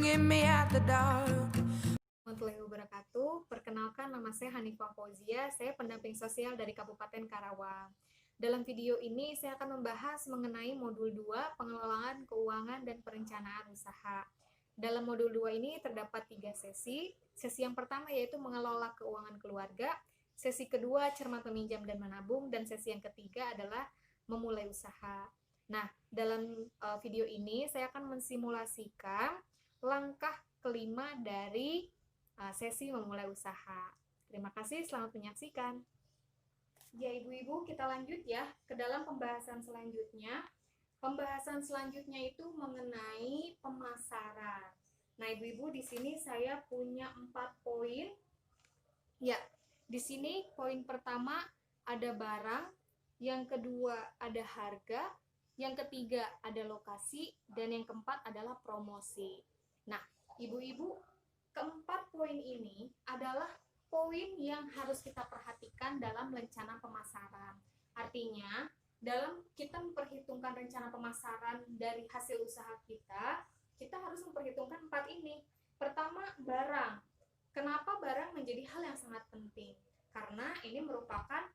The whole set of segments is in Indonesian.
get me out the dark. Warahmatullahi wabarakatuh. Perkenalkan, nama saya Hanifah Fauzia, saya pendamping sosial dari Kabupaten Karawang. Dalam video ini saya akan membahas mengenai modul 2, pengelolaan keuangan dan perencanaan usaha. Dalam modul 2 ini terdapat 3 sesi. Sesi yang pertama yaitu mengelola keuangan keluarga, sesi kedua cermat meminjam dan menabung, dan sesi yang ketiga adalah memulai usaha. Nah, dalam video ini saya akan mensimulasikan langkah kelima dari sesi memulai usaha. Terima kasih, selamat menyaksikan. Ya ibu-ibu, kita lanjut ya ke dalam pembahasan selanjutnya. Pembahasan selanjutnya itu mengenai pemasaran. Nah ibu-ibu, di sini saya punya 4 poin. Ya, di sini poin pertama ada barang, yang kedua ada harga, yang ketiga ada lokasi, dan yang keempat adalah promosi. Nah, ibu-ibu, keempat poin ini adalah poin yang harus kita perhatikan dalam rencana pemasaran. Artinya, dalam kita memperhitungkan rencana pemasaran dari hasil usaha kita harus memperhitungkan 4 ini. Pertama, barang. Kenapa barang menjadi hal yang sangat penting? Karena ini merupakan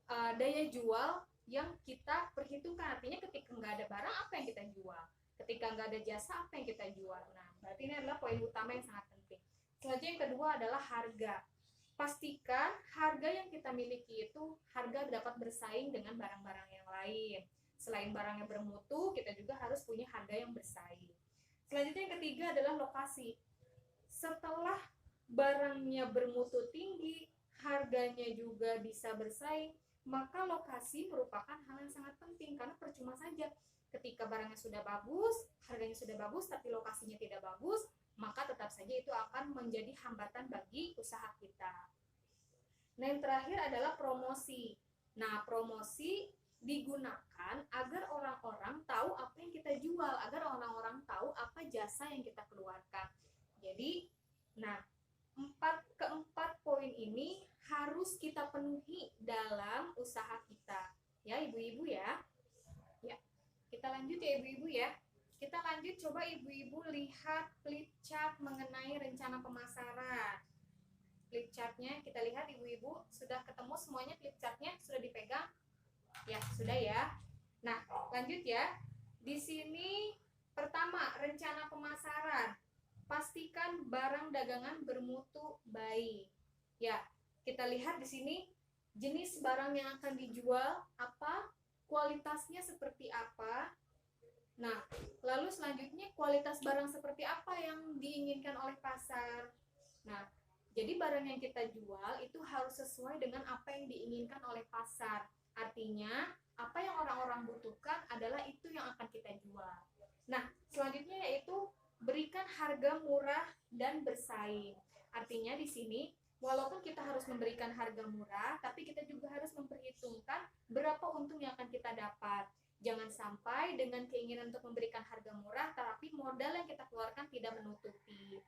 daya jual yang kita perhitungkan. Artinya ketika nggak ada barang, apa yang kita jual? Ketika nggak ada jasa, apa yang kita jual? Nah, berarti ini adalah poin utama yang sangat penting. Selanjutnya yang kedua adalah harga. Pastikan harga yang kita miliki itu harga dapat bersaing dengan barang-barang yang lain. Selain barang yang bermutu, kita juga harus punya harga yang bersaing. Selanjutnya yang ketiga adalah lokasi. Setelah barangnya bermutu tinggi, harganya juga bisa bersaing, maka lokasi merupakan hal yang sangat penting, karena percuma saja ketika barangnya sudah bagus, harganya sudah bagus, tapi lokasinya tidak bagus, maka tetap saja itu akan menjadi hambatan bagi usaha kita. Nah, yang terakhir adalah promosi. Nah, promosi digunakan agar orang-orang tahu apa yang kita jual, agar orang-orang tahu apa jasa yang kita keluarkan. Jadi, nah, keempat poin ini harus kita penuhi dalam usaha kita. Ya, ibu-ibu ya. Ya, kita lanjut ya ibu-ibu ya. Kita lanjut, coba ibu-ibu lihat flip chart mengenai rencana pemasaran. Flip chartnya kita lihat ibu-ibu, sudah ketemu semuanya flip chartnya, sudah dipegang? Ya, sudah ya. Nah, lanjut ya. Di sini pertama, rencana pemasaran. Pastikan barang dagangan bermutu baik. Ya, kita lihat di sini jenis barang yang akan dijual apa, kualitasnya seperti apa. Nah, lalu selanjutnya kualitas barang seperti apa yang diinginkan oleh pasar. Nah, jadi barang yang kita jual itu harus sesuai dengan apa yang diinginkan oleh pasar. Artinya, apa yang orang-orang butuhkan adalah itu yang akan kita jual. Nah, selanjutnya yaitu berikan harga murah dan bersaing. Artinya di sini, walaupun kita harus memberikan harga murah, tapi kita juga harus memperhitungkan berapa untung yang akan kita dapat. Jangan sampai dengan keinginan untuk memberikan harga murah, tapi modal yang kita keluarkan tidak menutupi.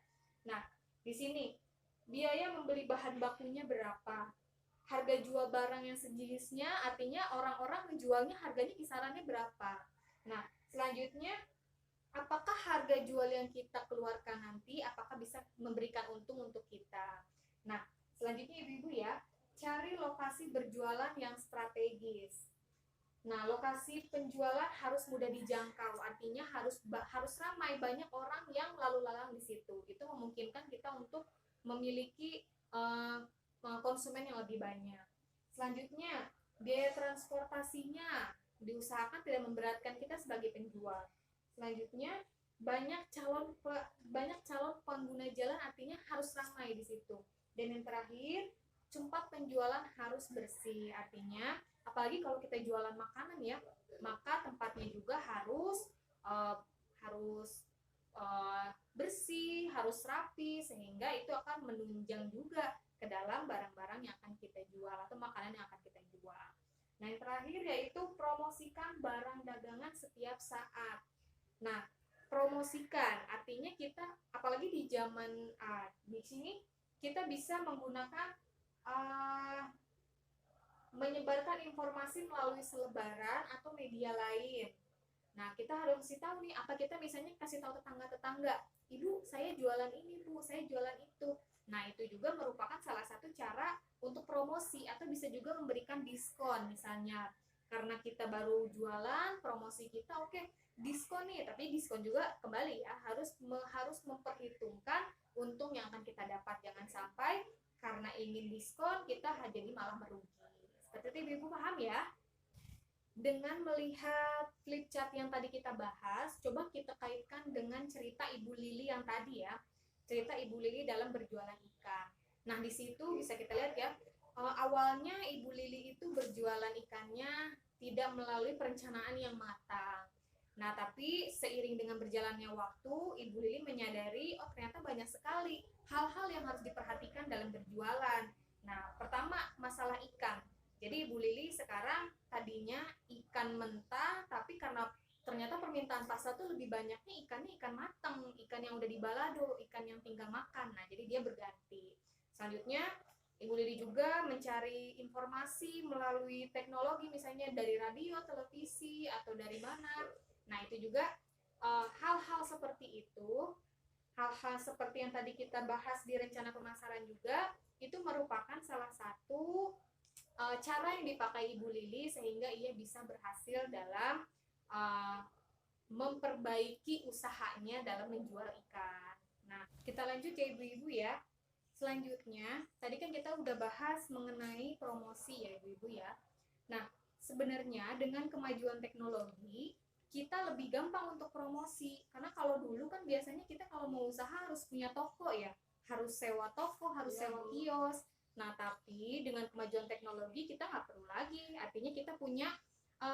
Nah, di sini biaya membeli bahan bakunya berapa? Harga jual barang yang sejenisnya, artinya orang-orang menjualnya harganya kisarannya berapa? Nah, selanjutnya apakah harga jual yang kita keluarkan nanti apakah bisa memberikan untung untuk kita? Nah, selanjutnya ibu-ibu ya, cari lokasi berjualan yang strategis. Nah, lokasi penjualan harus mudah dijangkau, artinya harus ramai, banyak orang yang lalu lalang di situ. Itu memungkinkan kita untuk memiliki konsumen yang lebih banyak. Selanjutnya, biaya transportasinya diusahakan tidak memberatkan kita sebagai penjual. Selanjutnya, banyak calon pengguna jalan, artinya harus ramai di situ. Dan yang terakhir, tempat penjualan harus bersih, artinya apalagi kalau kita jualan makanan ya, maka tempatnya juga harus bersih, harus rapi, sehingga itu akan menunjang juga ke dalam barang-barang yang akan kita jual atau makanan yang akan kita jual. Nah, yang terakhir yaitu promosikan barang dagangan setiap saat. Nah, promosikan artinya kita, apalagi di zaman di sini kita bisa menggunakan menyebarkan informasi melalui selebaran atau media lain. Nah, kita harus kasih tahu nih, apa kita misalnya kasih tahu tetangga-tetangga, ibu saya jualan ini, bu saya jualan itu. Nah, itu juga merupakan salah satu cara untuk promosi, atau bisa juga memberikan diskon misalnya. Karena kita baru jualan, promosi kita oke, diskon nih, tapi diskon juga kembali ya, harus memperhitungkan untung yang akan kita dapat. Jangan sampai karena ingin diskon kita jadi malah merugi. Seperti itu, ibu paham ya? Dengan melihat flip chart yang tadi kita bahas, coba kita kaitkan dengan cerita Ibu Lili yang tadi ya. Cerita Ibu Lili dalam berjualan ikan. Nah, di situ bisa kita lihat ya, awalnya Ibu Lili itu berjualan ikannya tidak melalui perencanaan yang matang. Nah, tapi seiring dengan berjalannya waktu, Ibu Lili menyadari, oh ternyata banyak sekali hal-hal yang harus diperhatikan dalam berjualan. Nah, pertama masalah ikan. Jadi Ibu Lili sekarang tadinya ikan mentah, tapi karena ternyata permintaan pasar tuh lebih banyaknya ikannya ikan matang, ikan yang udah dibalado, ikan yang tinggal makan. Nah, jadi dia berganti. Selanjutnya, Ibu Lili juga mencari informasi melalui teknologi, misalnya dari radio, televisi, atau dari mana. Nah, itu juga hal-hal seperti itu, hal-hal seperti yang tadi kita bahas di rencana pemasaran juga, itu merupakan salah satu cara yang dipakai Ibu Lili sehingga ia bisa berhasil dalam memperbaiki usahanya dalam menjual ikan. Nah, kita lanjut ya ibu-ibu ya. Selanjutnya, tadi kan kita udah bahas mengenai promosi ya ibu-ibu ya. Nah, sebenarnya dengan kemajuan teknologi, kita lebih gampang untuk promosi. Karena kalau dulu kan biasanya kita kalau mau usaha harus punya toko ya. Harus sewa toko, harus sewa kios. Nah, tapi dengan kemajuan teknologi kita nggak perlu lagi. Artinya kita punya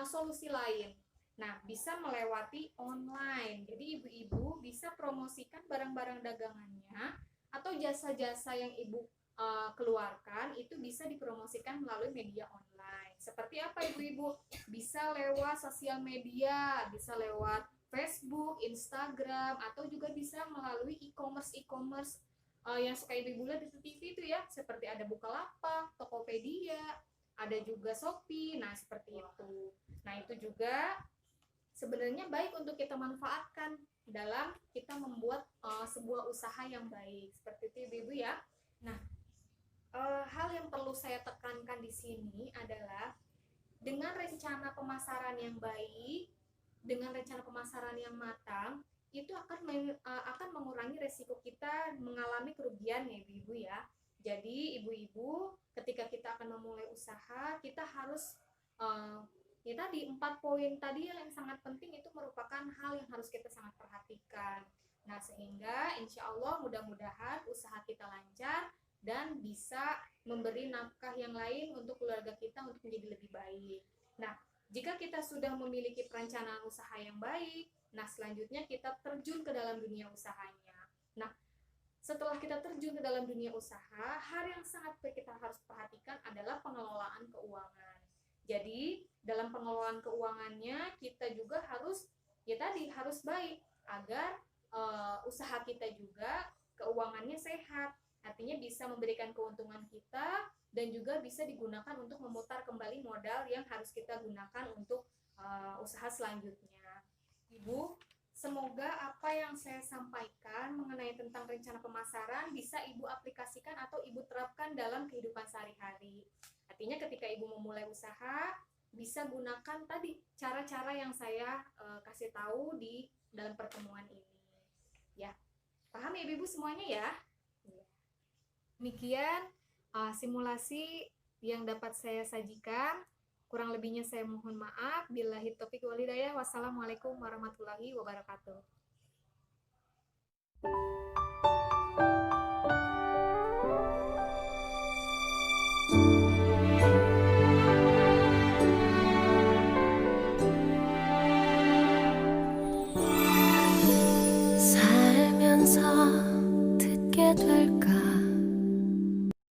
solusi lain. Nah, bisa melewati online. Jadi ibu-ibu bisa promosikan barang-barang dagangannya atau jasa-jasa yang ibu keluarkan itu bisa dipromosikan melalui media online. Seperti apa ibu-ibu? Bisa lewat sosial media, bisa lewat Facebook, Instagram, atau juga bisa melalui e-commerce yang suka ibu-ibu lihat di TV itu ya, seperti ada Bukalapak, Tokopedia, ada juga Shopee. Nah, seperti itu. Nah, itu juga sebenarnya baik untuk kita manfaatkan dalam kita membuat sebuah usaha yang baik. Seperti itu ibu-ibu ya. Nah, hal yang perlu saya tekankan di sini adalah dengan rencana pemasaran yang baik, dengan rencana pemasaran yang matang, itu akan mengurangi resiko kita mengalami kerugian ya ibu-ibu ya. Jadi ibu-ibu ketika kita akan memulai usaha, kita harus ya tadi 4 poin tadi yang sangat penting itu merupakan hal yang harus kita sangat perhatikan. Nah, sehingga insya Allah mudah-mudahan usaha kita lancar dan bisa memberi nafkah yang lain untuk keluarga kita untuk menjadi lebih baik. Nah, jika kita sudah memiliki perencanaan usaha yang baik, nah selanjutnya kita terjun ke dalam dunia usahanya. Nah, setelah kita terjun ke dalam dunia usaha, hal yang sangat kita harus perhatikan adalah pengelolaan keuangan. Jadi, dalam pengelolaan keuangannya kita juga harus harus baik agar usaha kita juga keuangannya sehat. Artinya bisa memberikan keuntungan kita dan juga bisa digunakan untuk memutar kembali modal yang harus kita gunakan untuk usaha selanjutnya. Ibu, semoga apa yang saya sampaikan mengenai tentang rencana pemasaran bisa Ibu aplikasikan atau Ibu terapkan dalam kehidupan sehari-hari. Artinya ketika Ibu memulai usaha, bisa gunakan tadi cara-cara yang saya kasih tahu di dalam pertemuan ini. Ya, paham ya Ibu semuanya ya? Demikian simulasi yang dapat saya sajikan. Kurang lebihnya saya mohon maaf. Billahi taufiq wal hidayah. Wassalamualaikum warahmatullahi wabarakatuh.